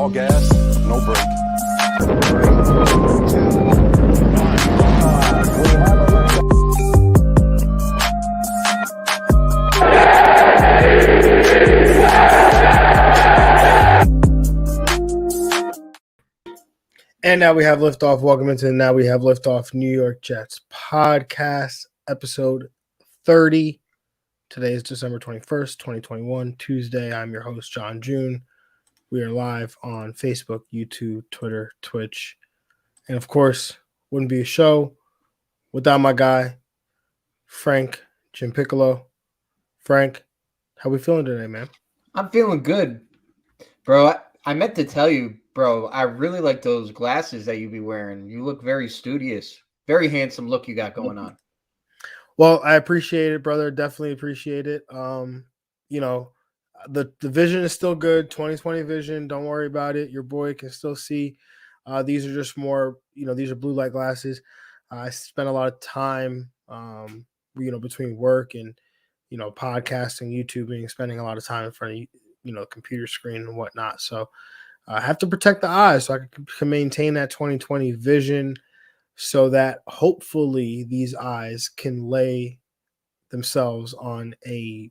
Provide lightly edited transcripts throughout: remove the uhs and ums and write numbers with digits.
All gas, no brake. And now we have liftoff. Welcome into the Now We Have Liftoff New York Jets podcast, episode 30. Today is December 21st, 2021, Tuesday. I'm your host, John June. We are live on Facebook, YouTube, Twitter, Twitch, and of course, wouldn't be a show without my guy, Frank Jim Piccolo. Frank, how we feeling today, man? I'm feeling good, bro. I meant to tell you, bro, I really like those glasses that you be wearing. You look very studious. Very handsome look you got going on. Well, I appreciate it, brother. Definitely appreciate it. The vision is still good. 20/20 vision. Don't worry about it. Your boy can still see. These are just more, these are blue light glasses. I spent a lot of time, between work and, podcasting, YouTubing, spending a lot of time in front of, computer screen and whatnot. So I have to protect the eyes so I can maintain that 20/20 vision so that hopefully these eyes can lay themselves on a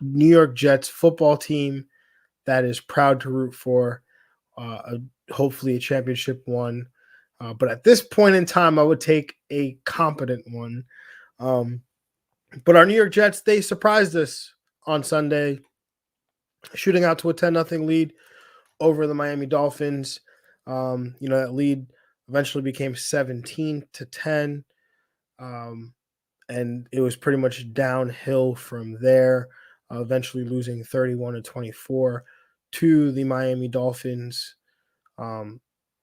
New York Jets football team that is proud to root for hopefully a championship one. But at this point in time, I would take a competent one. But our New York Jets, they surprised us on Sunday, shooting out to a 10-0 lead over the Miami Dolphins. That lead eventually became 17-10. And it was pretty much downhill from there, eventually losing 31-24 to the Miami Dolphins.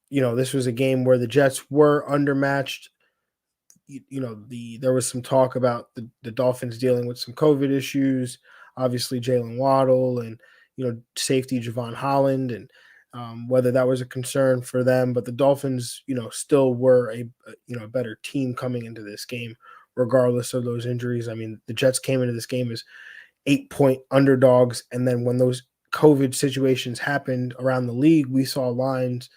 This was a game where the Jets were undermatched. There was some talk about the Dolphins dealing with some COVID issues, obviously Jalen Waddle and, safety Javon Holland, and whether that was a concern for them. But the Dolphins, still were a better team coming into this game, regardless of those injuries. I mean, the Jets came into this game as 8-point underdogs. And then when those COVID situations happened around the league, we saw lines,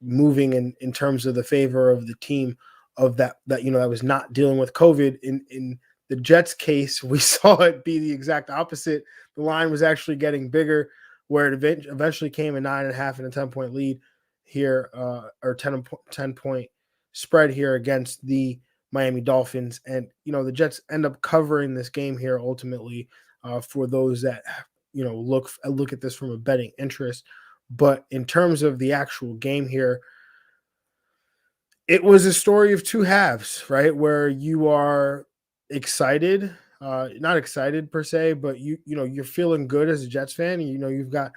moving in terms of the favor of the team of that was not dealing with COVID. In the Jets case, we saw it be the exact opposite. The line was actually getting bigger, where it eventually came a 9.5 and a 10-point lead here, or 10-point spread here against the Miami Dolphins. And, the Jets end up covering this game here ultimately, for those that, look at this from a betting interest. But in terms of the actual game here, it was a story of two halves, right? Where you are excited, not excited per se, but you're feeling good as a Jets fan. And, you've got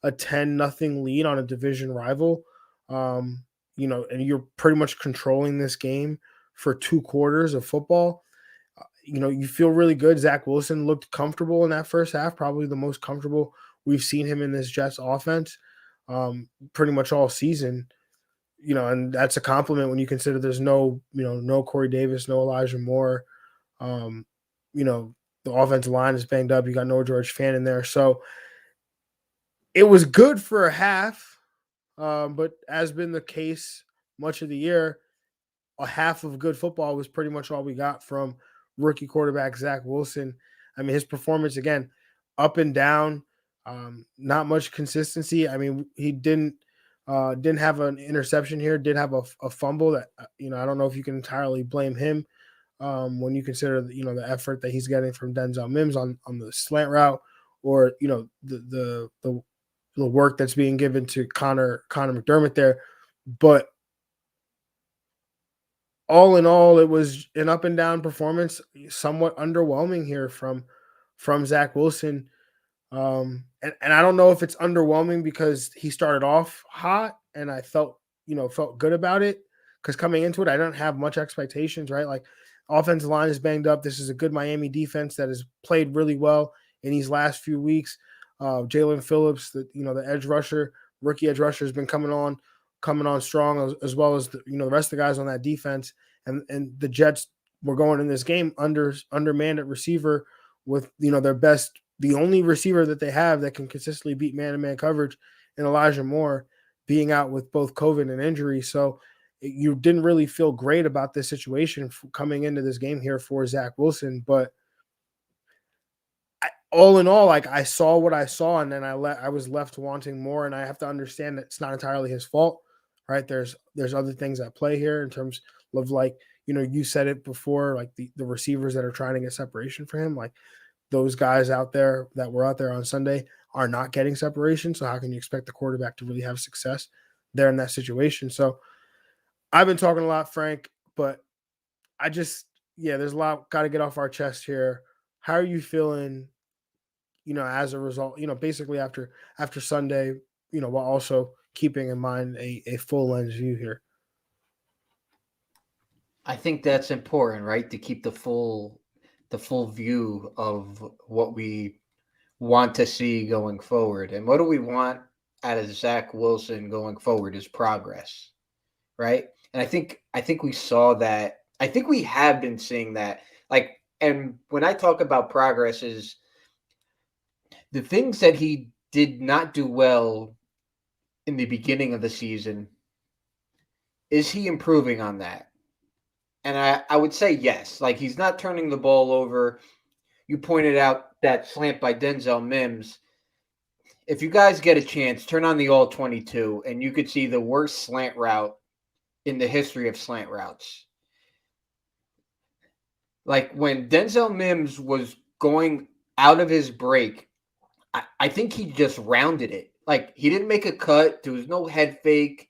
a 10-0 lead on a division rival, and you're pretty much controlling this game for 2 quarters of football. You feel really good. Zach Wilson looked comfortable in that first half, probably the most comfortable we've seen him in this Jets offense, pretty much all season. And that's a compliment when you consider there's no correydavis, no elijahmoore. The offensive line is banged up. You got no George Fan in there. So it was good for a half, but as been the case much of the year, a half of good football was pretty much all we got from rookie quarterback Zach Wilson. I mean, his performance, again, up and down, not much consistency. I mean, he didn't have an interception here, did have a fumble that, I don't know if you can entirely blame him when you consider, the effort that he's getting from denzelmims on the slant route, or, the work that's being given to Connor McDermott there. But all in all, it was an up and down performance, somewhat underwhelming here from Zach Wilson. And I don't know if it's underwhelming because he started off hot and I felt good about it, because coming into it, I don't have much expectations, right? Like, offensive line is banged up. This is a good Miami defense that has played really well in these last few weeks. Jalen Phillips, the edge rusher, rookie edge rusher, has been coming on strong, as well as the rest of the guys on that defense. And the Jets were going in this game undermanned at receiver with their best, the only receiver that they have that can consistently beat man-to-man coverage and Elijah Moore being out with both COVID and injury. So you didn't really feel great about this situation coming into this game here for Zach Wilson. But all in all, like, I saw what I saw, and then I was left wanting more. And I have to understand that it's not entirely his fault, right? There's other things at play here in terms of, like, you said it before, like the receivers that are trying to get separation for him, like those guys out there that were out there on Sunday are not getting separation. So how can you expect the quarterback to really have success there in that situation? So I've been talking a lot, Frank, but there's a lot got to get off our chest here. How are you feeling, as a result, basically after Sunday, while also keeping in mind a full lens view here? I think that's important, right? To keep the full view of what we want to see going forward. And what do we want out of Zach Wilson going forward is progress, right? And I think we saw that. I think we have been seeing that. Like, and when I talk about progress, is the things that he did not do well in the beginning of the season, is he improving on that? And I would say yes. Like, he's not turning the ball over. You pointed out that slant by denzelmims. If you guys get a chance, turn on the All-22, and you could see the worst slant route in the history of slant routes. Like, when denzelmims was going out of his break, I think he just rounded it. Like, he didn't make a cut. There was no head fake.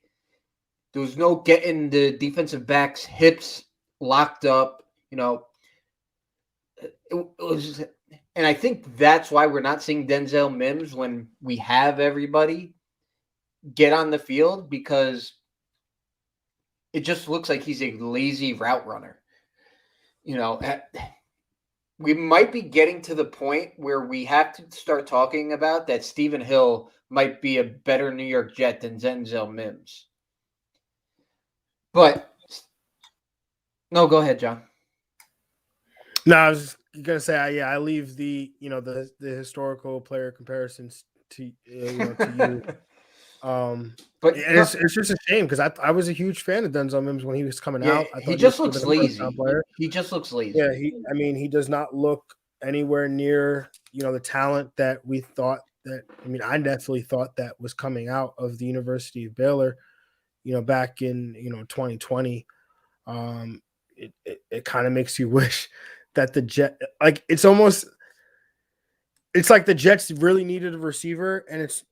There was no getting the defensive back's hips locked up. It was, and I think that's why we're not seeing denzelmims when we have everybody get on the field, because it just looks like he's a lazy route runner. We might be getting to the point where we have to start talking about that Stephen Hill might be a better New York Jet than denzelmims. But no, go ahead, John. No, I was gonna say, I leave the the historical player comparisons to you. But it's just a shame, because I was a huge fan of denzelmims when he was coming out. I thought he just looks lazy. He just looks lazy. Yeah, he does not look anywhere near the talent that we thought that. I definitely thought that was coming out of the University of Baylor, back in 2020. It kind of makes you wish that the Jet, like, it's like the Jets really needed a receiver, and it's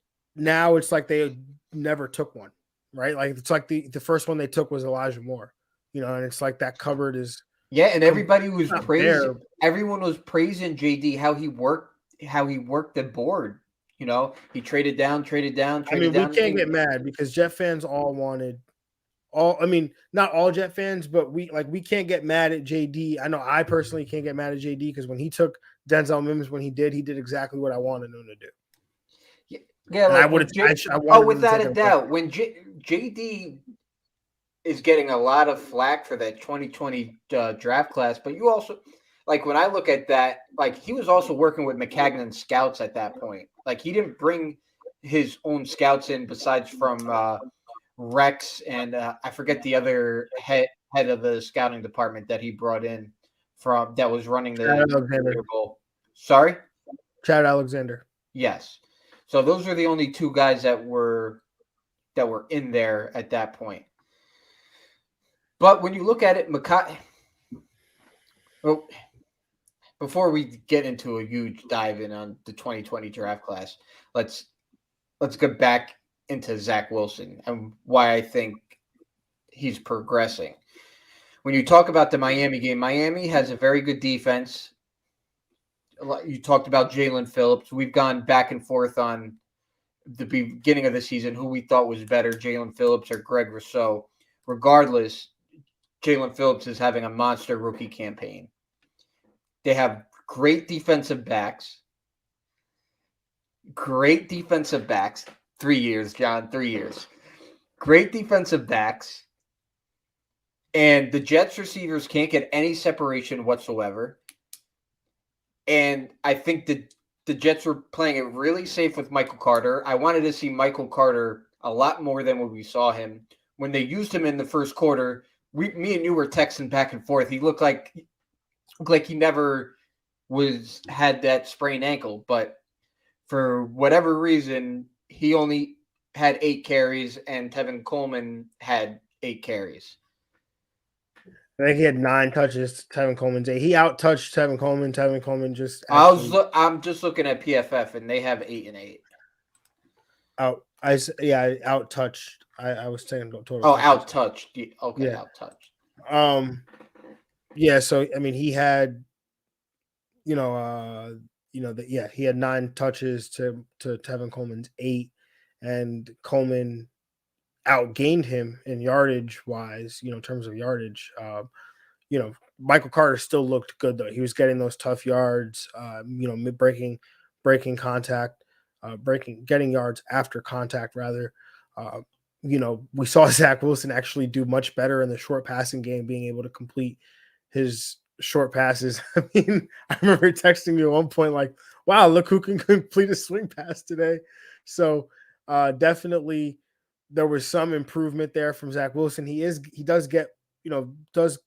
like they never took one, right? Like, it's like the first one they took was Elijah Moore, and it's like that cupboard is. Yeah, and everybody was praising. Everyone was praising JD, how he worked the board. He traded down. We can't get mad, because Jet fans all wanted. Not all Jet fans, but we can't get mad at JD. I know I personally can't get mad at JD, because when he took denzelmims, when he did exactly what I wanted him to do. Yeah, like, I would. Without a doubt, when JD is getting a lot of flack for that 2020 draft class, but you also, like, when I look at that, like, he was also working with McCagnon scouts at that point. Like, he didn't bring his own scouts in besides from Rex and I forget the other head of the scouting department that he brought in from that was running the Bowl. Sorry? Chad Alexander. Yes. So those are the only two guys that were in there at that point. But when you look at it, before we get into a huge dive in on the 2020 draft class, let's get back into Zach Wilson and why I think he's progressing. When you talk about the Miami game, Miami has a very good defense. You talked about Jalen Phillips. We've gone back and forth on the beginning of the season who we thought was better, Jalen Phillips or Greg Rousseau. Regardless, Jalen Phillips is having a monster rookie campaign. They have great defensive backs. 3 years, John, 3 years. Great defensive backs. And the Jets receivers can't get any separation whatsoever. And I think the Jets were playing it really safe with Michael Carter. I wanted to see Michael Carter a lot more than when we saw him. When they used him in the first quarter, me and you were texting back and forth. He looked like he never had that sprained ankle, but for whatever reason, he only had 8 carries, and Tevin Coleman had 8 carries. I think he had 9 touches. Tevin Coleman's 8. He out-touched Tevin Coleman. Tevin Coleman just I'm just looking at PFF, and they have 8 and 8. Out-touched. I was saying total. Oh, out-touched. Okay, yeah. out-touched. Yeah. So I mean, he had, he had 9 touches to Tevin Coleman's 8, and Coleman outgained him in yardage wise, in terms of yardage. Michael Carter still looked good though. He was getting those tough yards, breaking contact, getting yards after contact rather. We saw Zach Wilson actually do much better in the short passing game, being able to complete his short passes. I mean, I remember texting you at one point like, wow, look who can complete a swing pass today. So definitely there was some improvement there from Zach Wilson. He does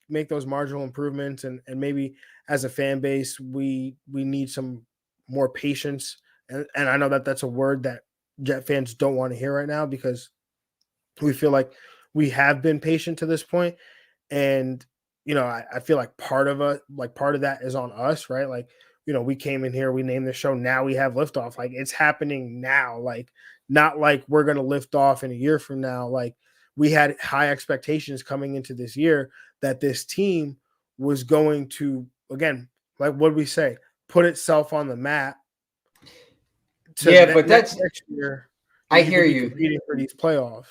make those marginal improvements, and maybe as a fan base, we need some more patience. And I know that's a word that Jet fans don't want to hear right now, because we feel like we have been patient to this point. And, I feel like part of that is on us, right? Like, we came in here, we named the show Now We Have Liftoff. Like, it's happening now. Like, not like we're going to lift off in a year from now. Like, we had high expectations coming into this year that this team was going to, again, like what we say, put itself on the map. But that's next year. I hear you competing for these playoffs.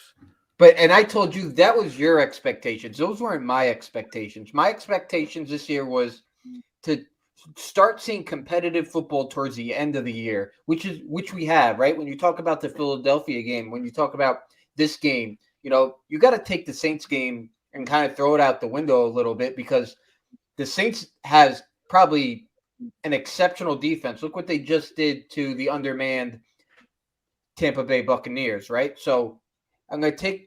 And I told you that was your expectations. Those weren't my expectations. My expectations this year was to start seeing competitive football towards the end of the year, which we have, right? When you talk about the Philadelphia game, when you talk about this game, you got to take the Saints game and kind of throw it out the window a little bit, because the Saints has probably an exceptional defense. Look what they just did to the undermanned Tampa Bay Buccaneers, right? So I'm going to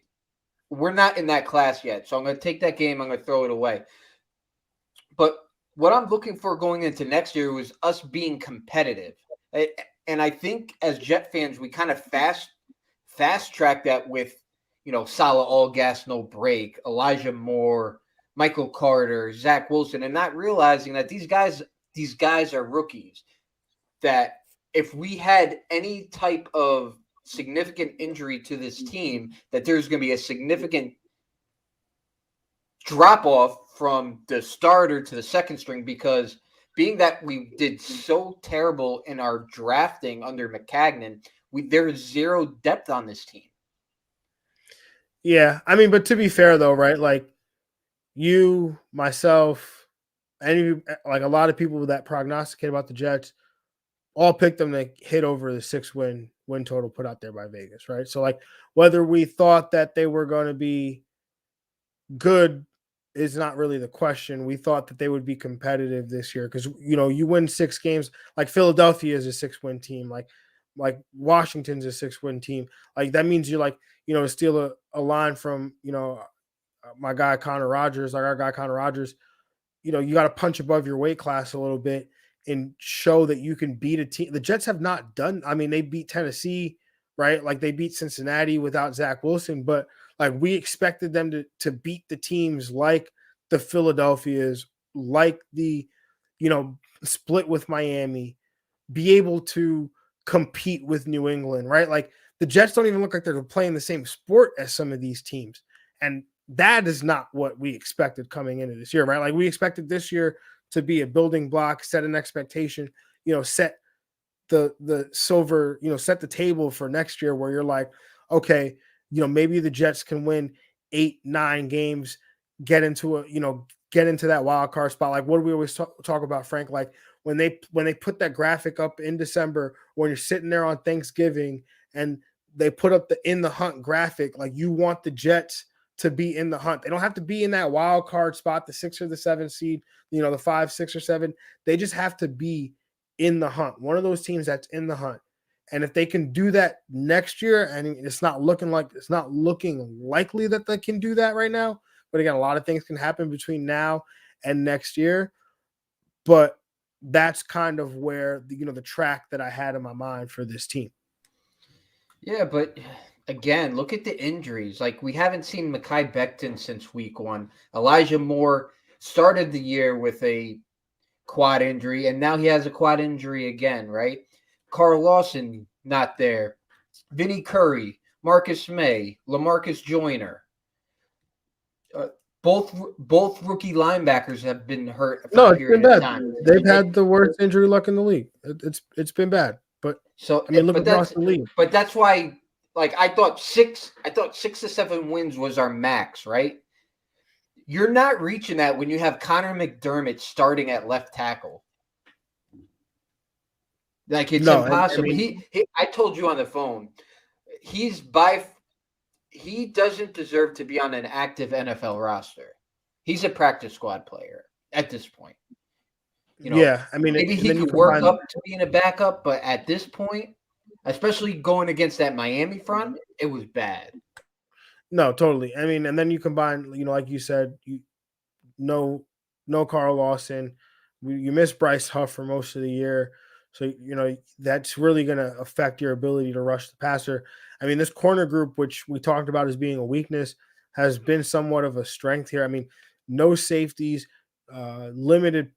we're not in that class yet. So I'm going to take that game. I'm going to throw it away. But what I'm looking for going into next year was us being competitive. And I think as Jet fans, we kind of fast track that with, Salah, all gas, no break, Elijahmoore, Michael Carter, Zach Wilson, and not realizing that these guys are rookies, that if we had any type of significant injury to this team, that there's going to be a significant drop off from the starter to the second string, because being that we did so terrible in our drafting under McCagnon, there's zero depth on this team. Yeah, I mean, but to be fair though, right? Like you, myself, and like a lot of people that prognosticate about the Jets all picked them to hit over the 6-win total put out there by Vegas, right? So like whether we thought that they were going to be good is not really the question. We thought that they would be competitive this year because, you win 6 games. Like Philadelphia is a 6-win team. Like Washington's a 6-win team. Like that means you're like, to steal a line from, my guy Connor Rogers, like our guy Connor Rogers, you got to punch above your weight class a little bit and show that you can beat a team. The Jets have not done. I mean, they beat Tennessee, right? Like they beat Cincinnati without Zach Wilson, but like we expected them to beat the teams like the Philadelphias, like the, split with Miami, be able to compete with New England, right? Like the Jets don't even look like they're playing the same sport as some of these teams. And that is not what we expected coming into this year, right? Like we expected this year to be a building block, set an expectation, set the silver, set the table for next year where you're like, okay, maybe the Jets can win 8-9 games, get into that wild card spot. Like what do we always talk about, Frank? Like when they put that graphic up in December, when you're sitting there on Thanksgiving and they put up the in the hunt graphic, like you want the Jets to be in the hunt. They don't have to be in that wild card spot, the 6 or the 7 seed, the 5, 6, or 7. They just have to be in the hunt, one of those teams that's in the hunt. And if they can do that next year, and it's not looking likely that they can do that right now. But again, a lot of things can happen between now and next year. But that's kind of where the track that I had in my mind for this team. Yeah, but again, look at the injuries. Like, we haven't seen Mekhi Becton since week 1. Elijahmoore started the year with a quad injury, and now he has a quad injury again, right? Carl Lawson not there. Vinny Curry, Marcus May, LaMarcus Joyner. Both rookie linebackers have been hurt for a period of time. They've had the worst injury luck in the league. It's been bad. But so I mean, look across the league. But that's why, like, I thought 6 to 7 wins was our max, right? You're not reaching that when you have Connor McDermott starting at left tackle. Like, it's impossible. I told you on the phone, he doesn't deserve to be on an active NFL roster. He's a practice squad player at this point. Yeah, I mean, maybe he could work up to being a backup, but at this point, especially going against that Miami front, it was bad. No, totally. I mean, and then you combine, like you said, no Carl Lawson. You miss Brycehuff for most of the year. So, that's really going to affect your ability to rush the passer. I mean, this corner group, which we talked about as being a weakness, has been somewhat of a strength here. I mean, no safeties, limited,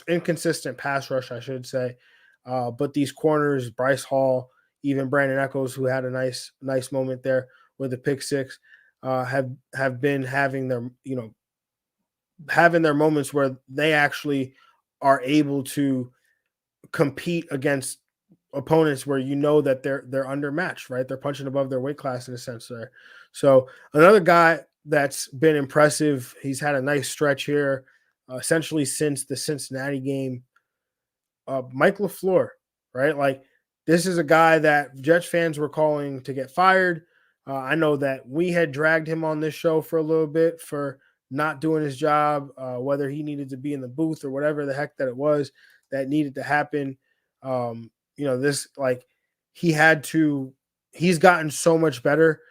inconsistent pass rush, I should say. But these corners, Brycehall, even brandonechols, who had a nice moment there with the pick 6, have been having their, having their moments where they actually are able to compete against opponents where that they're undermatched, right? They're punching above their weight class in a sense there. So another guy that's been impressive, he's had a nice stretch here, essentially since the Cincinnati game, Mike LaFleur, right? Like, this is a guy that Jets fans were calling to get fired. I know that we had dragged him on this show for a little bit for not doing his job, whether he needed to be in the booth or whatever the heck that it was that needed to happen. He's gotten so much better.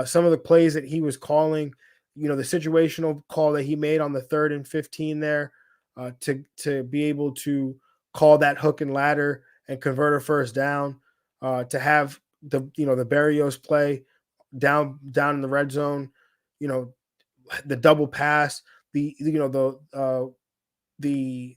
Some of the plays that he was calling, the situational call that he made on the 3rd and 15 there, to be able to call that hook and ladder and convert a first down, to have the Berrios play down in the red zone, the double pass, the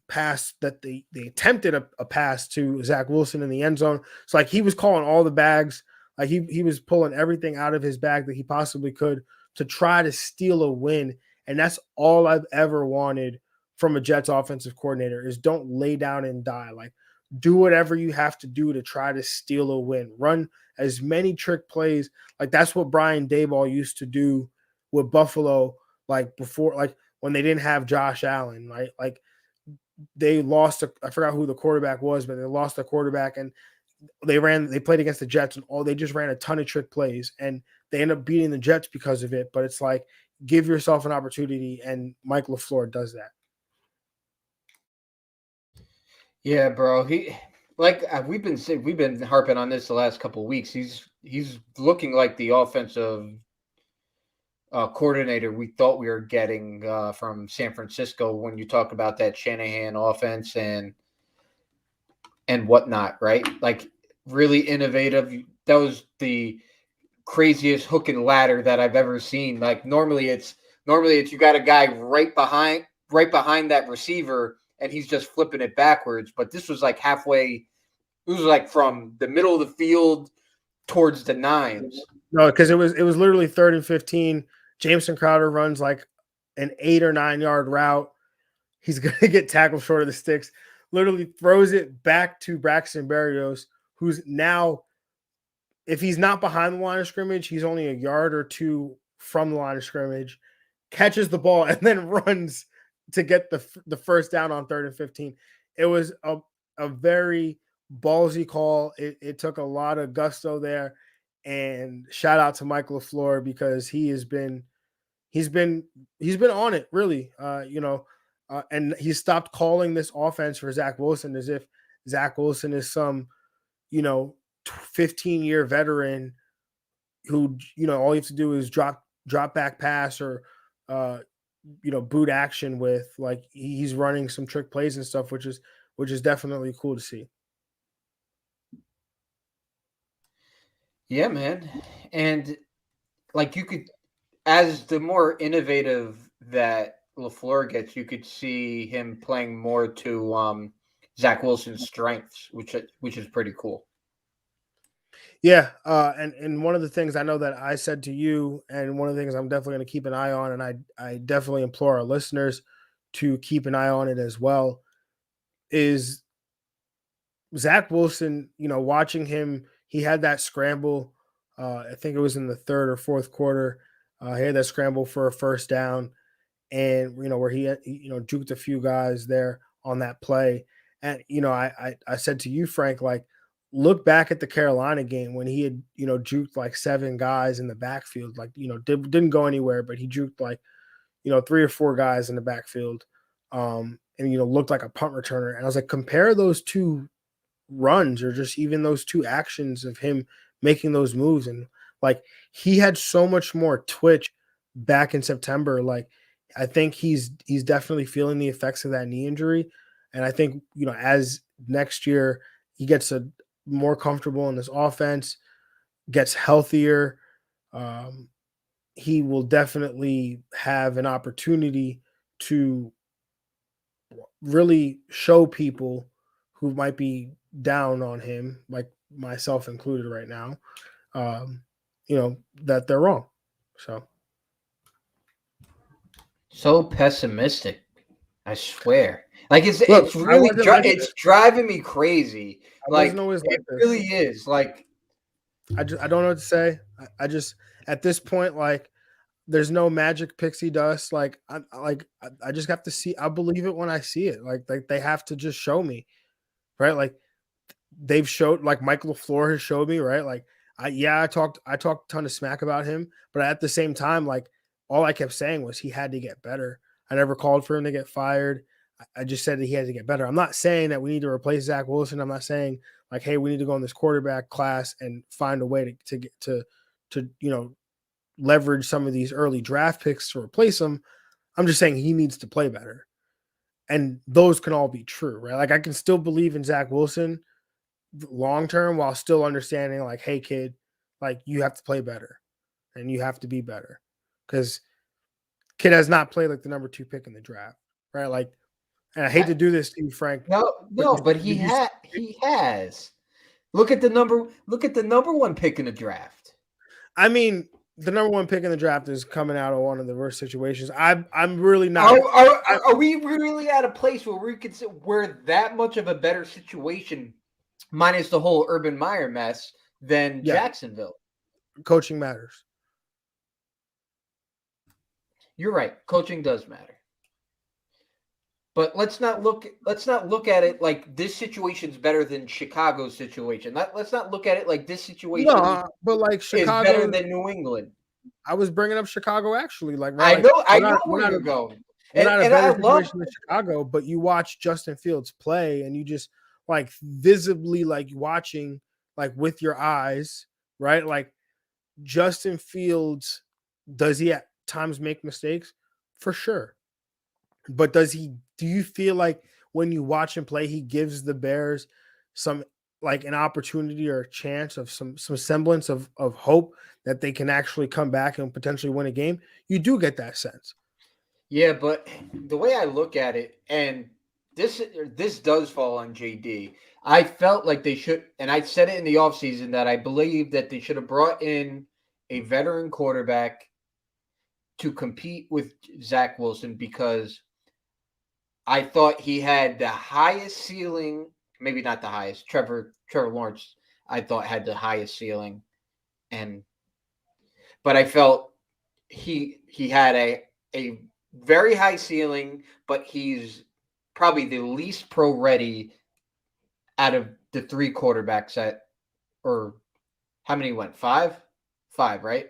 pass that they attempted a pass to Zachwilson in the end zone. It's like he was calling all the bags. Like he was pulling everything out of his bag that he possibly could to try to steal a win. And that's all I've ever wanted from a Jets offensive coordinator, is don't lay down and die. Like, do whatever you have to do to try to steal a win. Run as many trick plays. Like, that's what Brian Daboll used to do with Buffalo, like before, like when they didn't have Josh Allen, right? Like, they lost I forgot who the quarterback was, but they lost their quarterback, and they played against the Jets, and they just ran a ton of trick plays, and they end up beating the Jets because of it. But it's like, give yourself an opportunity, and Mike LaFleur does that. Yeah, bro. We've been harping on this the last couple of weeks. He's looking like the offensive coordinator we thought we were getting from San Francisco when you talk about that Shanahan offense and whatnot, right? Like, really innovative. That was the craziest hook and ladder that I've ever seen. Like, normally it's you got a guy right behind that receiver, and he's just flipping it backwards. But this was like halfway. It was like from the middle of the field towards the nines. No, because it was literally 3rd and 15. Jamisoncrowder runs like an 8 or 9 yard route. He's going to get tackled short of the sticks. Literally throws it back to Braxton Berrios, who's now, if he's not behind the line of scrimmage, he's only a yard or 2 from the line of scrimmage, catches the ball, and then runs to get the first down on 3rd and 15. It was a very ballsy call. It took a lot of gusto there. And shout out to Mike LaFleur, because he's been on it, really. And he stopped calling this offense for Zach Wilson as if Zach Wilson is some, 15-year veteran who, all you have to do is drop back pass or, boot action with. Like, he's running some trick plays and stuff, which is definitely cool to see. Yeah, man. And like, you could, as the more innovative that LaFleur gets, you could see him playing more to Zach Wilson's strengths, which is pretty cool. Yeah, and one of the things I know that I said to you, and one of the things I'm definitely going to keep an eye on, and I definitely implore our listeners to keep an eye on it as well, is Zach Wilson. Watching him, he had that scramble. I think it was in the third or fourth quarter. He had that scramble for a first down, and where he juked a few guys there on that play. And I said to you, Frank, like, look back at the Carolina game when he had juked like 7 guys in the backfield, like didn't go anywhere, but he juked like 3 or 4 guys in the backfield, and looked like a punt returner. And I was like, compare those 2 runs, or just even those 2 actions of him making those moves, and like, he had so much more twitch back in September. Like, I think he's definitely feeling the effects of that knee injury. And I think, as next year he gets more comfortable in this offense, gets healthier, he will definitely have an opportunity to really show people who might be down on him, like myself included right now, that they're wrong. So pessimistic, I swear. Like, it's really it's driving me crazy. Like, it really is. Like, I don't know what to say. I just, at this point, like, there's no magic pixie dust. Like, I just have to see. I believe it when I see it. Like they have to just show me, right? Like, they've showed, like, Mike LaFleur has showed me, right? Like, I talked a ton of smack about him, but at the same time, like, all I kept saying was he had to get better. I never called for him to get fired. I just said that he had to get better. I'm not saying that we need to replace Zach Wilson. I'm not saying, like, hey, we need to go in this quarterback class and find a way to get to leverage some of these early draft picks to replace him. I'm just saying he needs to play better. And those can all be true, right? Like, I can still believe in Zach Wilson long term while still understanding, like, hey, kid, like, you have to play better and you have to be better, because kid has not played like the number 2 pick in the draft, right? Like, and I hate to do this to you, Frank. But he has. Look at the number 1 pick in the draft. I mean, the number 1 pick in the draft is coming out of one of the worst situations. I'm really not. Are we really at a place where we're that much of a better situation, minus the whole Urban Meyer mess, than Jacksonville? Coaching matters. You're right. Coaching does matter. But let's not look at it like this situation's better than Chicago's situation. Let's not look at it like this situation but like Chicago is better than New England. I was bringing up Chicago, actually. Like, right, I know where you're going. We're not a better situation than Chicago, but you watch Justin Fields play, and you just, like, visibly, like, watching, like, with your eyes, right? Like, Justin Fields, does he at times make mistakes? For sure. But do you feel like when you watch him play, he gives the Bears some, like, an opportunity or a chance of some semblance of hope that they can actually come back and potentially win a game? You do get that sense. Yeah, but the way I look at it, and this does fall on JD. I felt like they should, and I said it in the offseason, that I believe that they should have brought in a veteran quarterback to compete with Zach Wilson, because I thought he had the highest ceiling, maybe not the highest. Trevor Lawrence, I thought, had the highest ceiling, but I felt he had a very high ceiling, but he's probably the least pro ready out of the 3 quarterbacks or how many went? 5, right?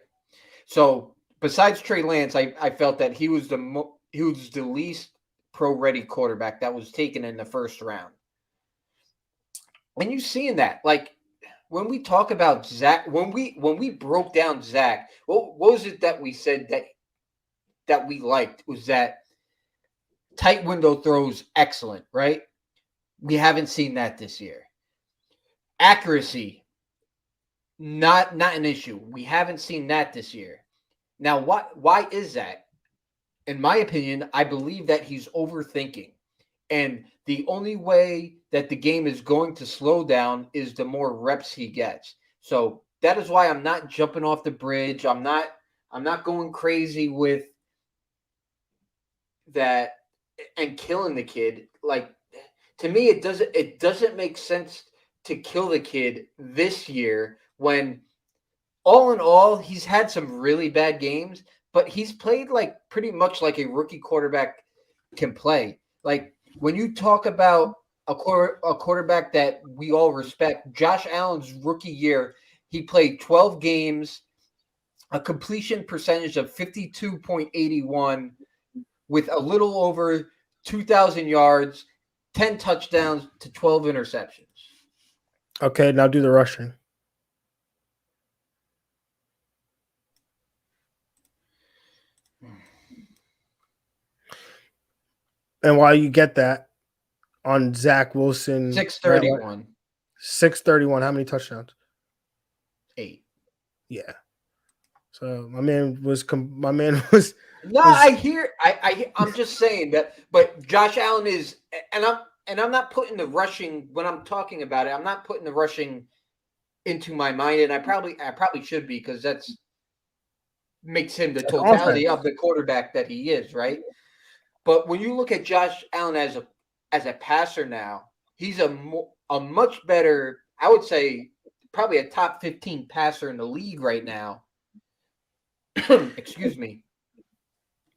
So besides Trey Lance, I felt that he was the least pro-ready quarterback that was taken in the first round. And you seeing that, like when we talk about Zach, when we broke down Zach, what was it that we said that we liked was that tight window throws excellent, right? We haven't seen that this year. Accuracy, not an issue. We haven't seen that this year. Now, why is that? In my opinion, I believe that he's overthinking. And the only way that the game is going to slow down is the more reps he gets. So that is why I'm not jumping off the bridge. I'm not going crazy with that and killing the kid. Like, to me, it doesn't make sense to kill the kid this year when all in all, he's had some really bad games, but he's played like pretty much like a rookie quarterback can play. Like when you talk about a quarterback that we all respect, Josh Allen's rookie year, he played 12 games, a completion percentage of 52.81 with a little over 2,000 yards, 10 touchdowns to 12 interceptions. Okay, now do the rushing. And while you get that, on Zach Wilson, 631. 631. How many touchdowns? 8. Yeah. So my man was. No, I hear. I'm just saying that. But Josh Allen is, and I'm not putting the rushing when I'm talking about it. I'm not putting the rushing into my mind, and I probably should be because that's makes him the totality of the quarterback that he is, right? But when you look at Josh Allen as a passer now, he's a much better, I would say, probably a top 15 passer in the league right now. Excuse me.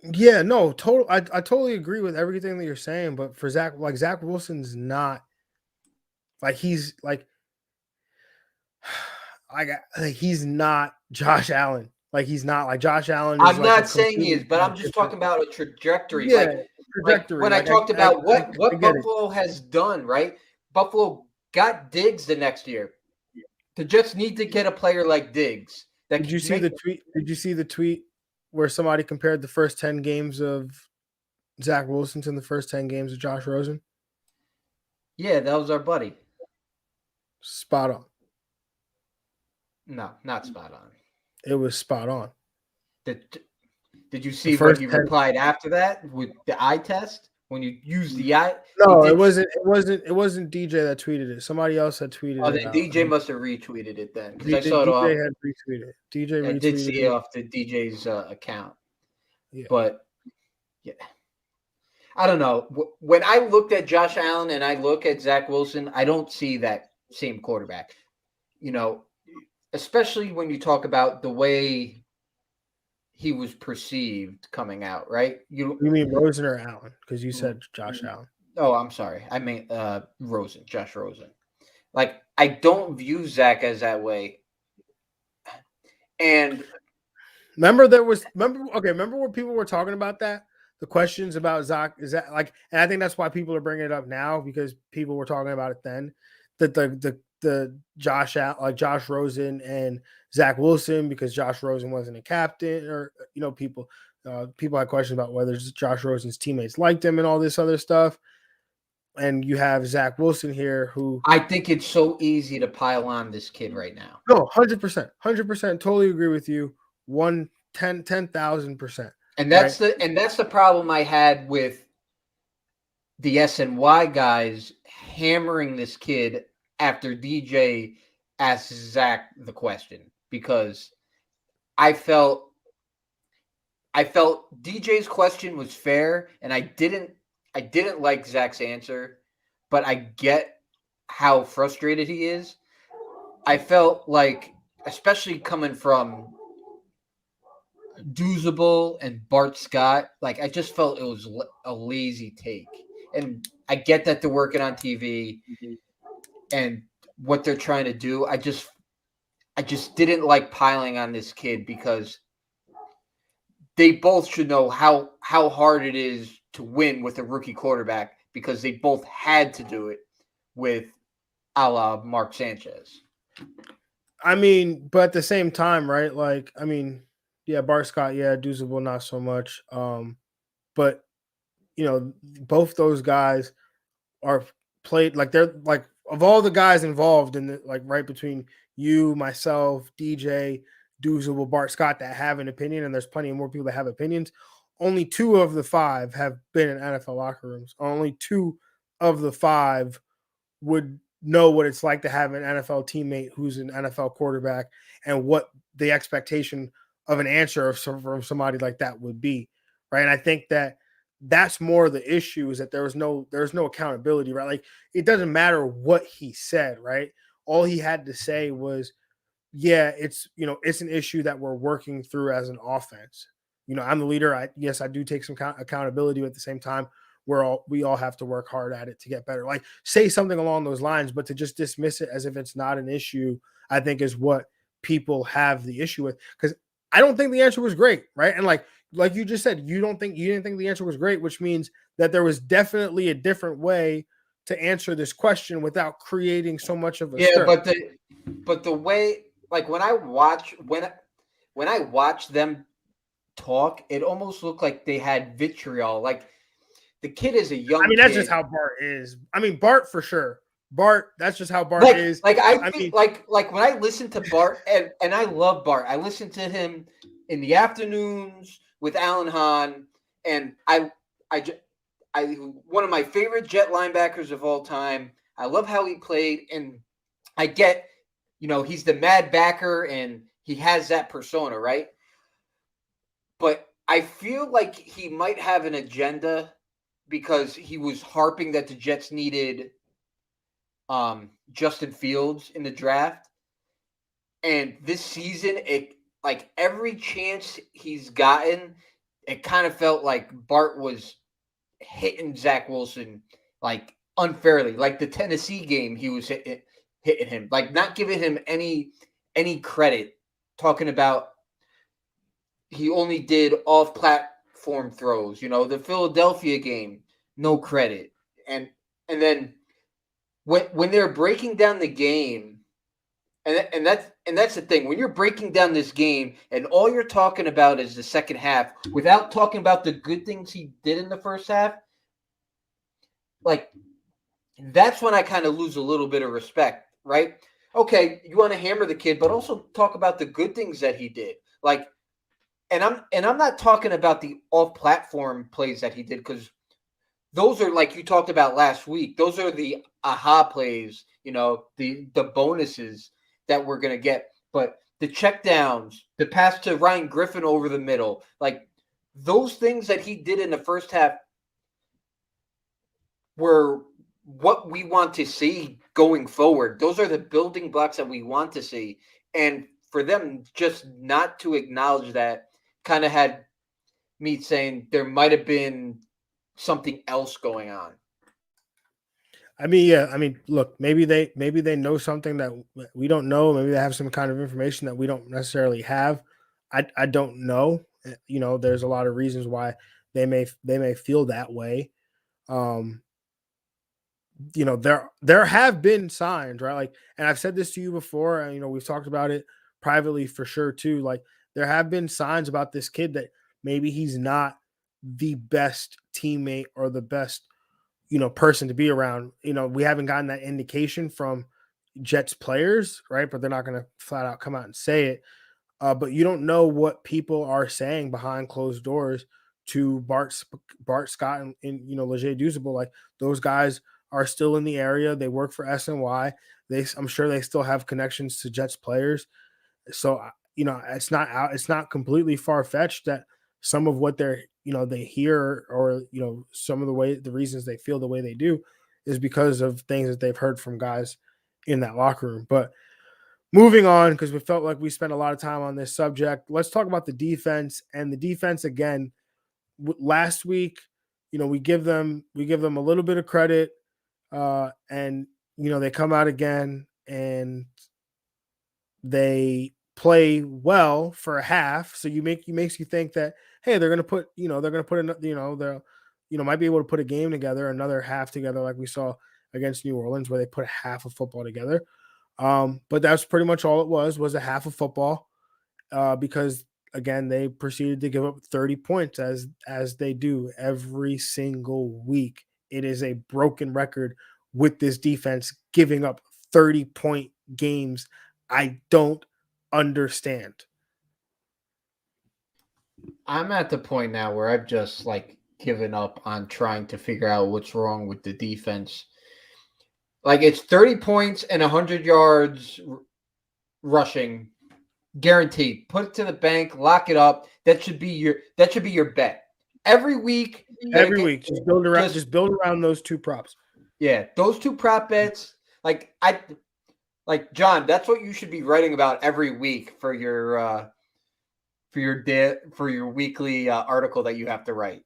Yeah, no, I totally agree with everything that you're saying. But for Zach Wilson's not like he's like he's not Josh Allen. Like he's not like Josh Allen. I'm not saying he is, but I'm just talking about a trajectory. Yeah, trajectory. Like when I talked about what Buffalo has done, right? Buffalo got Diggs the next year. The Jets need to get a player like Diggs. Did you see the tweet? Did you see the tweet where somebody compared the first 10 games of Zach Wilson to the first 10 games of Josh Rosen? Yeah, that was our buddy. Spot on. No, not spot on. It was spot on. Did you see what he replied after that with the eye test? When you use the eye? No, it wasn't DJ that tweeted it. Somebody else had tweeted it. Oh, then DJ must have retweeted it then because I saw it DJ off. had retweeted. DJ retweeted. I did see it off the DJ's account. Yeah. But yeah, I don't know. When I looked at Josh Allen and I look at Zach Wilson, I don't see that same quarterback. You know, especially when you talk about the way he was perceived coming out, right? You mean Rosen or Allen? Because you said Josh Allen. Oh, I'm sorry. I mean Rosen, Josh Rosen. Like, I don't view Zach as that way. And remember when people were talking about that? The questions about Zach, is that like, and I think that's why people are bringing it up now because people were talking about it then. That the Josh Rosen and Zach Wilson, because Josh Rosen wasn't a captain, or people had questions about whether Josh Rosen's teammates liked him and all this other stuff. And you have Zach Wilson here, who I think it's so easy to pile on this kid right now. No, 100%, totally agree with you. 10,000%. And that's the problem I had with the SNY guys hammering this kid after DJ asked Zach the question, because I felt DJ's question was fair, and I didn't like Zach's answer, but I get how frustrated he is. I felt like, especially coming from Doozable and Bart Scott, like I just felt it was a lazy take. And I get that they're working on TV and what they're trying to do. I just didn't like piling on this kid because they both should know how hard it is to win with a rookie quarterback, because they both had to do it with a la Mark Sanchez. I mean, but at the same time, right? Like, I mean, yeah, Bart Scott, yeah, Doozable, not so much. But both those guys are played like they're like of all the guys involved in the like right between you, myself, DJ, Doozable, Bart Scott that have an opinion, and there's plenty more people that have opinions. Only 2 of the 5 have been in NFL locker rooms. Only 2 of the 5 would know what it's like to have an NFL teammate who's an NFL quarterback and what the expectation of an answer from somebody like that would be, right? And I think that that's more the issue is that there's no accountability, right? Like it doesn't matter what he said, right? All he had to say was, yeah, it's it's an issue that we're working through as an offense. I'm the leader. I do take some accountability, but at the same time, we all have to work hard at it to get better. Like say something along those lines, but to just dismiss it as if it's not an issue, I think is what people have the issue with. Because I don't think the answer was great, right? And like you just said, you didn't think the answer was great, which means that there was definitely a different way to answer this question without creating so much of a stir. But the way, like when I watch them talk, it almost looked like they had vitriol. Like the kid is a young. I mean, that's just how Bart is. I mean, Bart for sure. Bart, that's just how Bart is. Like like when I listen to Bart, and I love Bart. I listen to him in the afternoons with Alan Hahn, and I one of my favorite Jet linebackers of all time. I love how he played, and I get, he's the mad backer, and he has that persona, right? But I feel like he might have an agenda because he was harping that the Jets needed Justin Fields in the draft. And this season, it like every chance he's gotten, it kind of felt like Bart was hitting Zach Wilson like unfairly. Like the Tennessee game, he was hitting him, like not giving him any credit, talking about he only did off-platform throws. The Philadelphia game, no credit. And then when they're breaking down the game, and that's the thing. When you're breaking down this game and all you're talking about is the second half without talking about the good things he did in the first half, like that's when I kind of lose a little bit of respect, right? Okay, you want to hammer the kid, but also talk about the good things that he did. Like, and I'm not talking about the off-platform plays that he did, because those are, like you talked about last week, those are the aha plays, the bonuses that we're going to get. But the check downs, the pass to Ryan Griffin over the middle, like those things that he did in the first half were what we want to see going forward. Those are the building blocks that we want to see. And for them just not to acknowledge that kind of had me saying there might have been something else going on. I mean, yeah. I mean, look, maybe they know something that we don't know. Maybe they have some kind of information that we don't necessarily have. I don't know. There's a lot of reasons why they may feel that way. There have been signs, right? Like, and I've said this to you before, and we've talked about it privately for sure too. Like, there have been signs about this kid that maybe he's not the best teammate or the best, person to be around. We haven't gotten that indication from Jets players, right? But they're not going to flat out come out and say it. But you don't know what people are saying behind closed doors to Bart Scott and Leger Douzable. Like, those guys are still in the area. They work for SNY. I'm sure they still have connections to Jets players. So, it's not completely far-fetched that some of what they hear, or, some of the reasons they feel the way they do is because of things that they've heard from guys in that locker room. But moving on, because we felt like we spent a lot of time on this subject, let's talk about the defense. And the defense, again, last week, we give them a little bit of credit, and they come out again and they play well for a half. So makes you think that, hey, they're gonna put might be able to put a game together, another half together, like we saw against New Orleans where they put half of football together. But that's pretty much all it was a half of football because, again, they proceeded to give up 30 points as they do every single week. It is a broken record with this defense giving up 30-point games. I don't understand. I'm at the point now where I've just like given up on trying to figure out what's wrong with the defense. Like, it's 30 points and 100 yards rushing guaranteed. Put it to the bank, lock it up. That should be your bet. Every week. Just build around those two props. Yeah, those two prop bets. Like John, that's what you should be writing about every week for your weekly article that you have to write.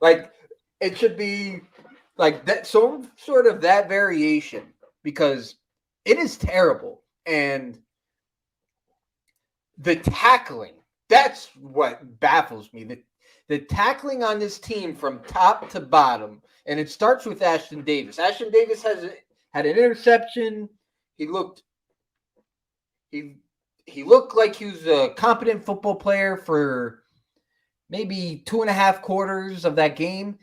Like, it should be like that, some sort of that variation, because it is terrible. And the tackling, that's what baffles me. The tackling on this team from top to bottom, and it starts with Ashton Davis. Ashton Davis had an interception. He looked like he was a competent football player for maybe 2.5 quarters of that game.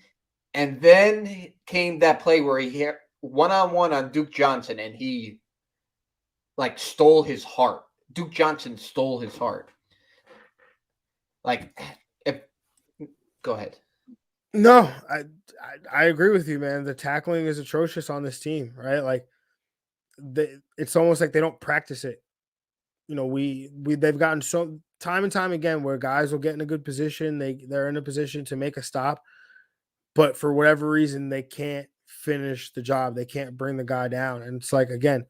And then came that play where he hit one-on-one on Duke Johnson, and he like stole his heart. Duke Johnson stole his heart. Like, go ahead. No, I agree with you, man. The tackling is atrocious on this team, right? Like, it's almost like they don't practice it. You know, they've gotten so time and time again where guys will get in a good position, they're in a position to make a stop, but for whatever reason they can't finish the job. They can't bring the guy down, and it's like, again,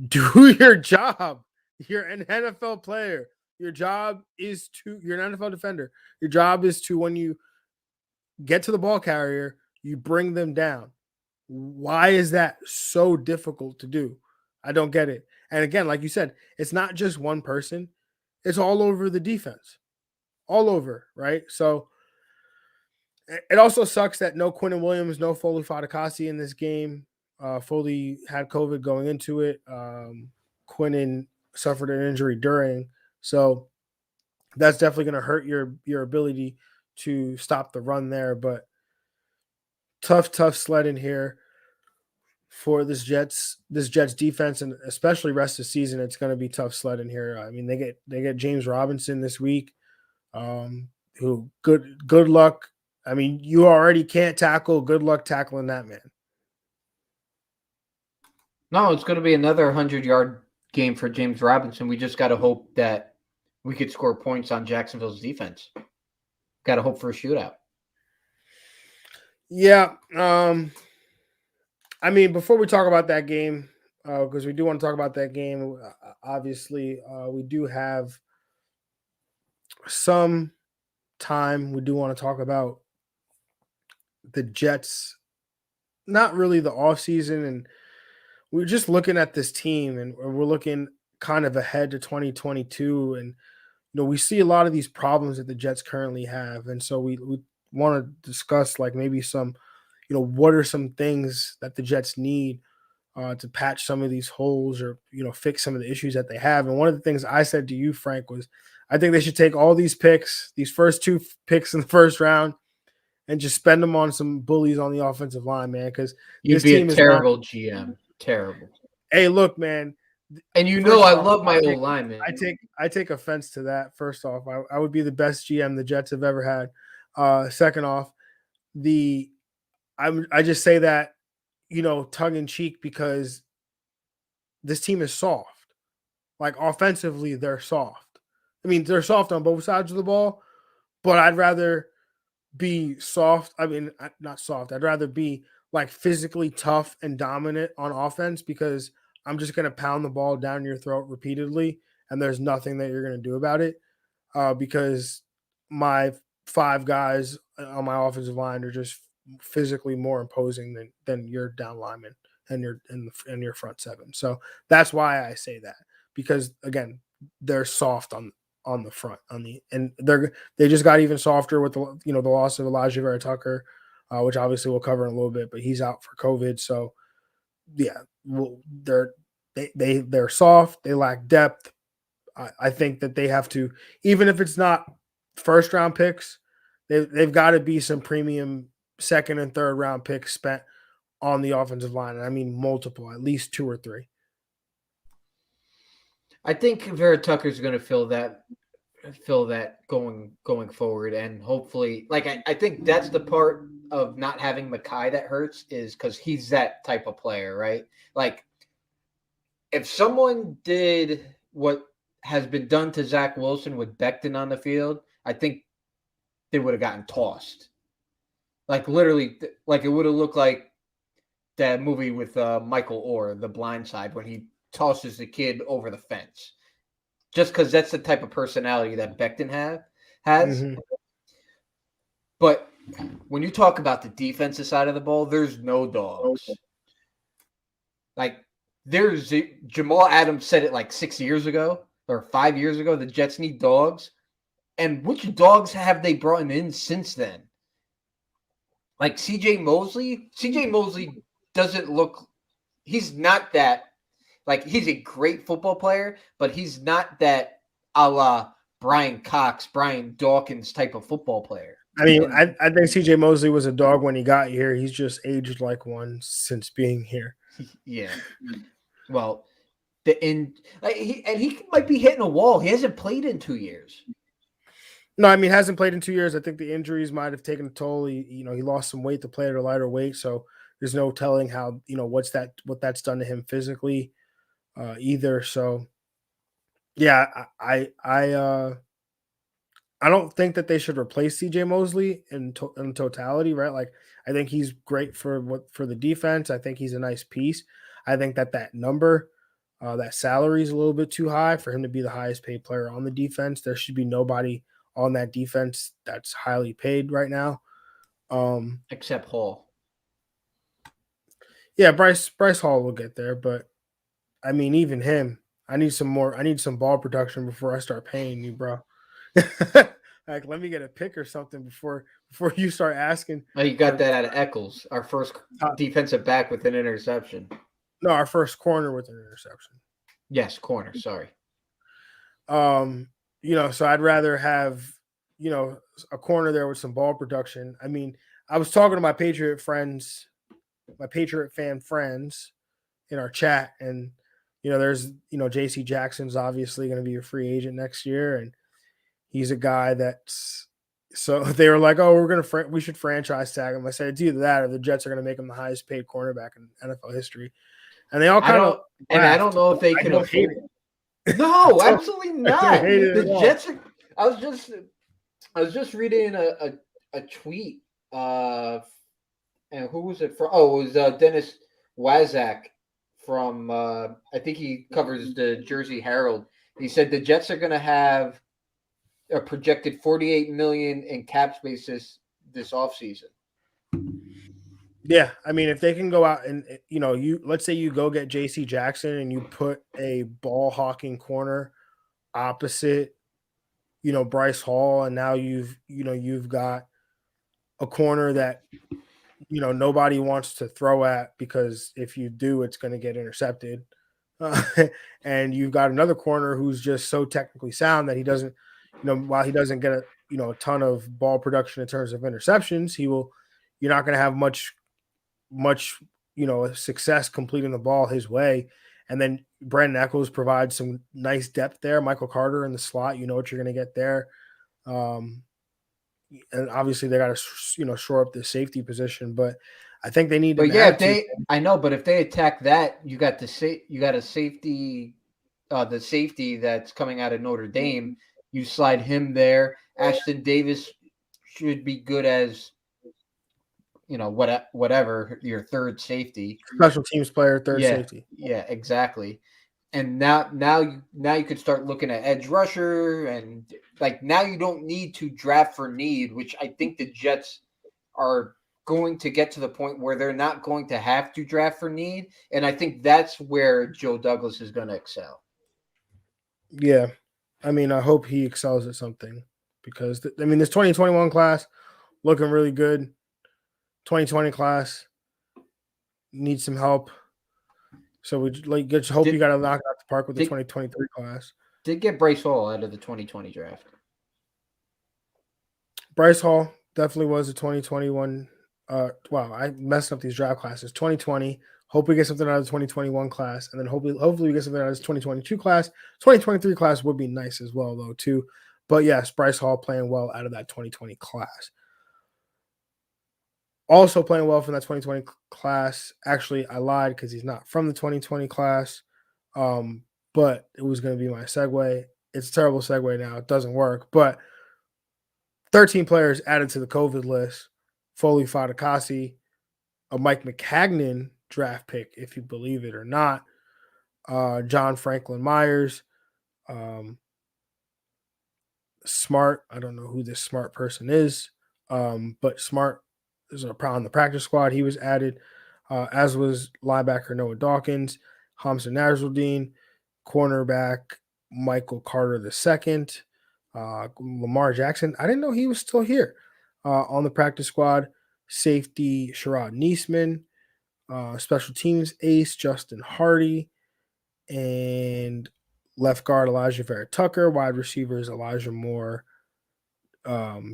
do your job. You're an NFL player. Your job is you're an NFL defender. Your job is to, when you get to the ball carrier, you bring them down. Why is that so difficult to do? I don't get it. And again, like you said, it's not just one person. It's all over the defense. All over, right? So it also sucks that no Quinnenwilliams, no Foley Fatukasi in this game. Foley had COVID going into it. Quinnen suffered an injury during. So that's definitely going to hurt your ability to stop the run there. But tough sledding here for this Jets defense, and especially rest of the season. It's going to be tough sledding here. I mean, they get James Robinson this week. Who good luck. I mean, you already can't tackle. Good luck tackling that man. No, it's going to be another 100-yard game for James Robinson. We just got to hope that we could score points on Jacksonville's defense. Got to hope for a shootout. Yeah. I mean, before we talk about that game, because we do want to talk about that game, obviously, we do have some time. We do want to talk about the Jets, not really the offseason, and we're just looking at this team, and we're looking kind of ahead to 2022, and we see a lot of these problems that the Jets currently have, and so we want to discuss like maybe some, what are some things that the Jets need to patch some of these holes or fix some of the issues that they have. And one of the things I said to you, Frank, was I think they should take all these picks, these first 2 picks in the first round, and just spend them on some bullies on the offensive line, man. Because you'd be a terrible GM. Terrible. Hey, look, man. And I love my old lineman. I take offense to that. First off, I would be the best GM the Jets have ever had. Second off, I just say that, tongue in cheek, because this team is soft. Like, offensively, they're soft. I mean, they're soft on both sides of the ball, but I'd rather be soft. I mean, not soft. I'd rather be like physically tough and dominant on offense, because I'm just going to pound the ball down your throat repeatedly, and there's nothing that you're going to do about it, because my 5 guys on my offensive line are just physically more imposing than your down linemen and your front 7. So that's why I say that, because again, they're soft on the front, and they just got even softer with the loss of Elijah Veratucker. which obviously we'll cover in a little bit, but he's out for COVID. So yeah, they're soft. They lack depth. I think that they have to, even if it's not first round picks, they've got to be some premium second and third round picks spent on the offensive line. And I mean multiple, at least 2 or 3. I think Veratucker is going to fill that going forward, and hopefully, like I think that's the part of not having Mackay that hurts, is because he's that type of player, right? Like if someone did what has been done to Zach Wilson with Becton on the field, I think they would have gotten tossed. Like literally, like it would have looked like that movie with Michael Orr, The Blind Side, when he tosses the kid over the fence. Just because that's the type of personality that Becton has. Mm-hmm. But when you talk about the defensive side of the ball, there's no dogs. Like there's Jamal Adams said it like 6 years ago or 5 years ago. The Jets need dogs, and which dogs have they brought in since then? Like CJ Mosley. CJ Mosley doesn't look. He's not that. Like, he's a great football player, but he's not that a la Brian Cox, Brian Dawkins type of football player. I mean, I think CJ Mosley was a dog when he got here. He's just aged like one since being here. Yeah. Well, he might be hitting a wall. He hasn't played in 2 years. No, I mean, hasn't played in 2 years. I think the injuries might have taken a toll. He lost some weight to play at a lighter weight, so there's no telling how, what that's done to him physically. Either. So yeah, I don't think that they should replace CJ Mosley in totality, right? Like I think he's great for the defense. I think he's a nice piece. I think that number, that salary is a little bit too high for him to be the highest paid player on the defense. There should be nobody on that defense that's highly paid right now. Except Hall. Yeah, Bryce Hall will get there, but I mean, even him, I need some ball production before I start paying you, bro. Like, let me get a pick or something before you start asking. Oh, you got that out of Eccles, our first defensive back with an interception. No, our first corner with an interception. Yes, corner. Sorry. So I'd rather have, a corner there with some ball production. I mean, I was talking to my Patriot fan friends in our chat, and there's, JC Jackson's obviously going to be a free agent next year. And he's a guy so they were like, oh, we should franchise tag him. I said, it's either that or the Jets are going to make him the highest paid cornerback in NFL histrry. And they all kind of, and I don't know if they can afford it. No, absolutely not. The Jets are, I was just reading a tweet, and who was it from? Oh, it was Dennis Wazak from I think he covers the Jersey Herald. He said the Jets are going to have a projected $48 million in cap space this offseason. Yeah, I mean, if they can go out and let's say you go get JC Jackson and you put a ball hawking corner opposite, Bryce Hall, and now you've got a corner that nobody wants to throw at, because if you do, it's going to get intercepted. And you've got another corner who's just so technically sound that he doesn't, while he doesn't get a ton of ball production in terms of interceptions, you're not going to have much success completing the ball his way. And then Brandonechols provides some nice depth there. Michael Carter in the slot, what you're going to get there. And obviously they got to, shore up the safety position, but I think they need to. But yeah, but if they attack that, you got a safety, the safety that's coming out of Notre Dame. You slide him there. Ashton Davis should be good as, whatever your third safety, special teams player, third safety. Yeah, exactly. And now you could start looking at edge rusher, and like now you don't need to draft for need, which I think the Jets are going to get to the point where they're not going to have to draft for need, and I think that's where Joe Douglas is going to excel. Yeah, I mean, I hope he excels at something, because this 2021 class looking really good. 2020 class needs some help. So we just hope you got to knock out the park with the 2023 class. Did get Brycehall out of the 2020 draft. Brycehall definitely was a 2021. Wow, I messed up these draft classes. 2020. Hope we get something out of the 2021 class, and then hopefully we get something out of this 2022 class. 2023 class would be nice as well, though, too. But yes, Brycehall playing well out of that 2020 class. Also playing well from that 2020 class. Actually, I lied because he's not from the 2020 class. But it was going to be my segue. It's a terrible segue now. It doesn't work. But 13 players added to the COVID list. Foley Fadakasi, a Mike McCagnon draft pick, if you believe it or not. John Franklin Myers. Smart. I don't know who this smart person is. But Smart is on the practice squad. He was added, as was linebacker Noah Dawkins, Hamza Nasruddin, cornerback Michael Carter II, Lamar Jackson. I didn't know he was still here on the practice squad. Safety Sherrod Niesman, special teams ace Justin Hardy, and left guard Elijah Veratucker, wide receivers Elijahmoore,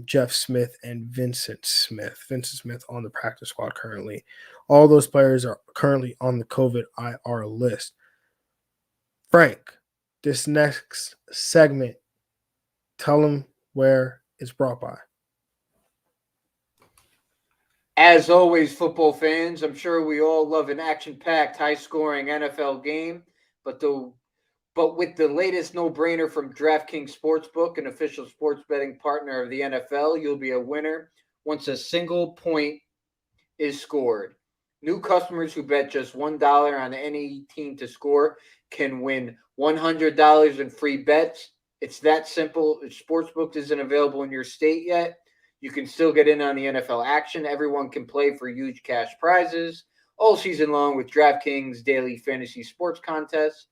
Jeff Smith, and Vincent Smith. Vincent Smith on the practice squad currently. All those players are currently on the COVID IR list. Frank, this next segment, tell them where it's brought by. As always, football fans, I'm sure we all love an action-packed, high-scoring NFL game, but with the latest no-brainer from DraftKings Sportsbook, an official sports betting partner of the NFL, you'll be a winner once a single point is scored. New customers who bet just $1 on any team to score can win $100 in free bets. It's that simple. If Sportsbook isn't available in your state yet, you can still get in on the NFL action. Everyone can play for huge cash prizes all season long with DraftKings daily fantasy sports contests.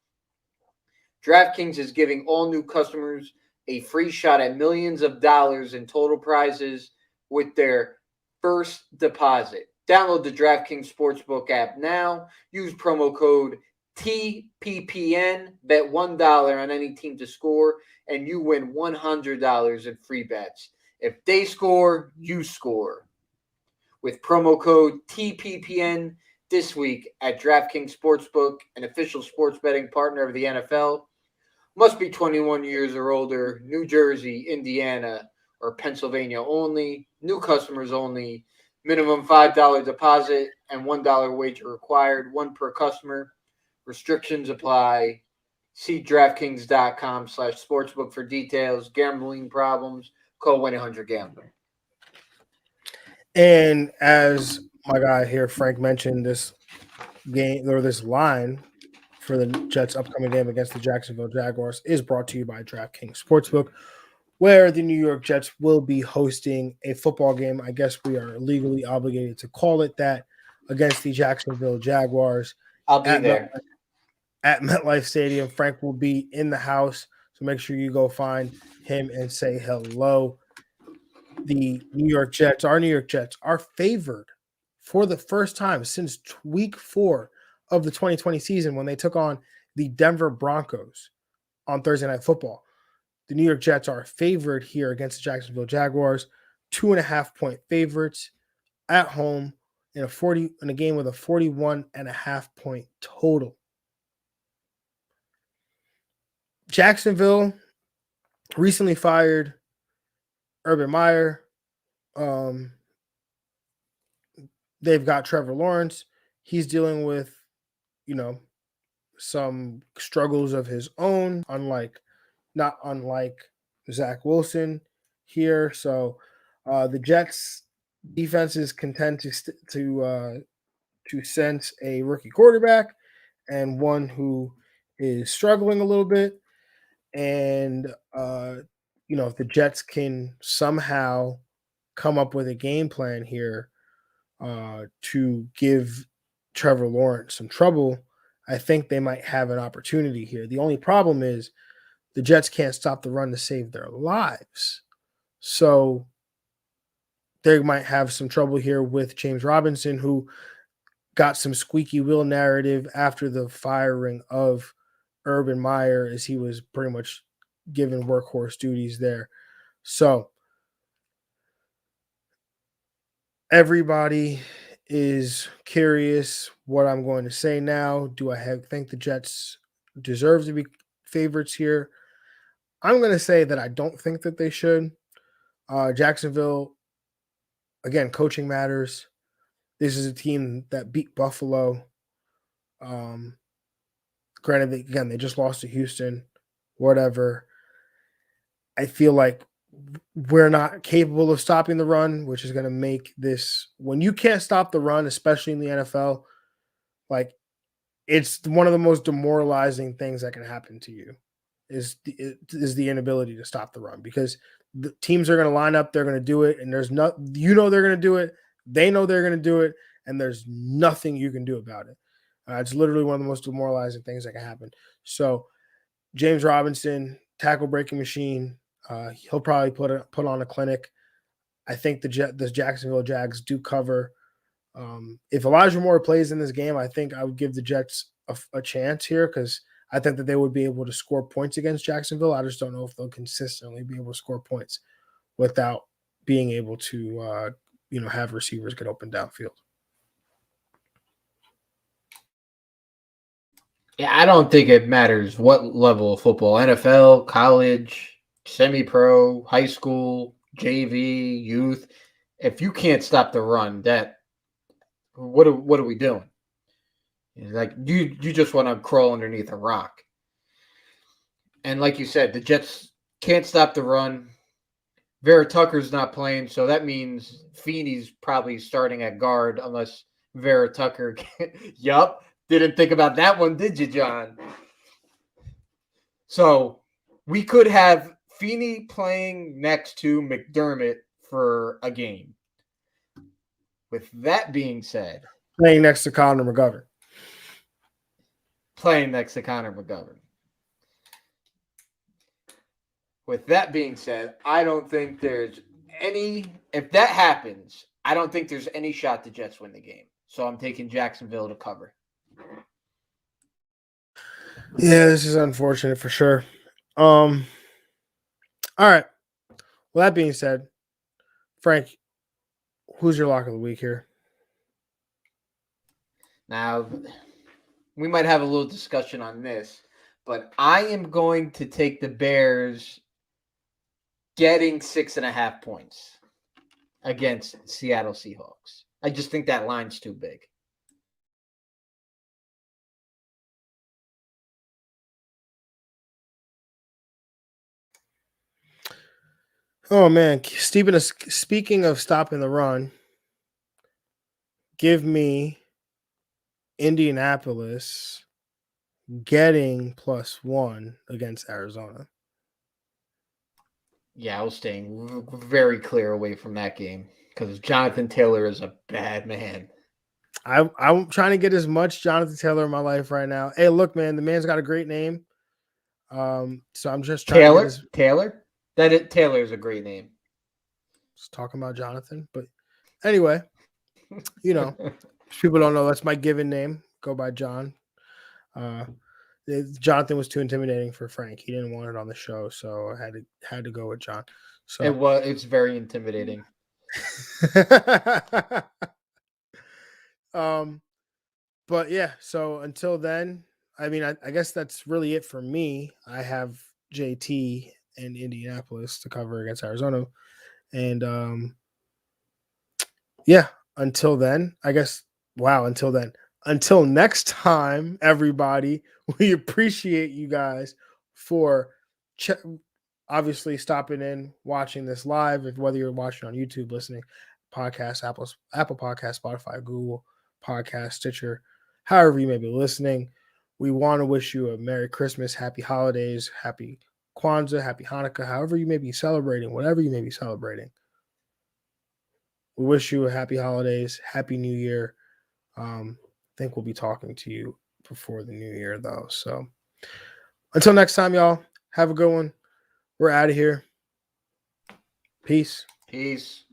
DraftKings is giving all new customers a free shot at millions of dollars in total prizes with their first deposit. Download the DraftKings Sportsbook app now. Use promo code TPPN. Bet $1 on any team to score, and you win $100 in free bets. If they score, you score. With promo code TPPN this week at DraftKings Sportsbook, an official sports betting partner of the NFL. Must be 21 years or older, New Jersey, Indiana, or Pennsylvania only. New customers only. Minimum $5 deposit and $1 wager required. One per customer. Restrictions apply. See DraftKings.com/sportsbook for details. Gambling problems, call 1-800-GAMBLER. And as my guy here, Frank, mentioned, this game or this line for the Jets' upcoming game against the Jacksonville Jaguars is brought to you by DraftKings Sportsbook, where the New York Jets will be hosting a football game. I guess we are legally obligated to call it that, against the Jacksonville Jaguars. I'll be there. At MetLife Stadium. Frank will be in the house, so make sure you go find him and say hello. The New York Jets, our New York Jets, are favored for the first time since week 4 of the 2020 season when they took on the Denver Broncos on Thursday Night Football. The New York Jets are favored here against the Jacksonville Jaguars, 2.5-point favorites at home in a game with a 41.5-point total. Jacksonville recently fired Urban Meyer. They've got Trevor Lawrence. He's dealing with, some struggles of his own, not unlike Zach Wilson here. So the Jets defense is content to sense a rookie quarterback and one who is struggling a little bit. And, if the Jets can somehow come up with a game plan here to give Trevor Lawrence some trouble, I think they might have an opportunity here. The only problem is the Jets can't stop the run to save their lives. So they might have some trouble here with James Robinson, who got some squeaky wheel narrative after the firing of Urban Meyer, as he was pretty much given workhorse duties there. So everybody is curious what I'm going to say now. Do I think the Jets deserve to be favorites here? I'm going to say that I don't think that they should. Jacksonville, again, coaching matters. This is a team that beat Buffalo. Granted, they just lost to Houston, whatever. I feel like we're not capable of stopping the run, which is going to make this, when you can't stop the run, especially in the NFL, like, it's one of the most demoralizing things that can happen to you is the inability to stop the run, because the teams are going to line up, they're going to do it, and there's no, they're going to do it, they know they're going to do it, and there's nothing you can do about it. It's literally one of the most demoralizing things that can happen. So James Robinson, tackle breaking machine, he'll probably put on a clinic. I think the Jacksonville Jags do cover. If Elijahmoore plays in this game, I think I would give the Jets a chance here, because I think that they would be able to score points against Jacksonville. I just don't know if they'll consistently be able to score points without being able to, have receivers get open downfield. Yeah, I don't think it matters what level of football, NFL, college, semi-pro, high school, JV, youth. If you can't stop the run, what are we doing? Like, you just want to crawl underneath a rock. And like you said, the Jets can't stop the run. Veratucker's not playing, so that means Feeney's probably starting at guard unless Veratucker yup. Didn't think about that one, did you, John? So we could have Feeney playing next to McDermott for a game. With that being said, Playing next to Connor McGovern. With that being said, I don't think there's any. If that happens, I don't think there's any shot the Jets win the game. So I'm taking Jacksonville to cover. Yeah, this is unfortunate for sure. All right. Well, that being said, Frank, who's your lock of the week here? Now, we might have a little discussion on this, but I am going to take the Bears getting 6.5 points against Seattle Seahawks. I just think that line's too big. Oh, man. Speaking of stopping the run, give me Indianapolis getting +1 against Arizona. Yeah, I was staying very clear away from that game because Jonathan Taylor is a bad man. I'm trying to get as much Jonathan Taylor in my life right now. Hey, look, man, the man's got a great name. So I'm just trying to get Taylor? Taylor is a great name. Just talking about Jonathan. But anyway, people don't know that's my given name. Go by John. Jonathan was too intimidating for Frank. He didn't want it on the show, so I had to go with John. So it's very intimidating. But yeah, so until then, I mean, I guess that's really it for me. I have JT and Indianapolis to cover against Arizona. And yeah, until then, I guess, wow, until then. Until next time, everybody, we appreciate you guys for obviously stopping in, watching this live, whether you're watching on YouTube, listening, podcast, Apple Podcast, Spotify, Google Podcast, Stitcher, however you may be listening. We want to wish you a Merry Christmas, Happy Holidays, Happy Kwanzaa, Happy Hanukkah, however you may be celebrating, whatever you may be celebrating. We wish you a Happy Holidays, Happy New Year. I think we'll be talking to you before the new year, though. So until next time, y'all, have a good one. We're out of here. Peace. Peace.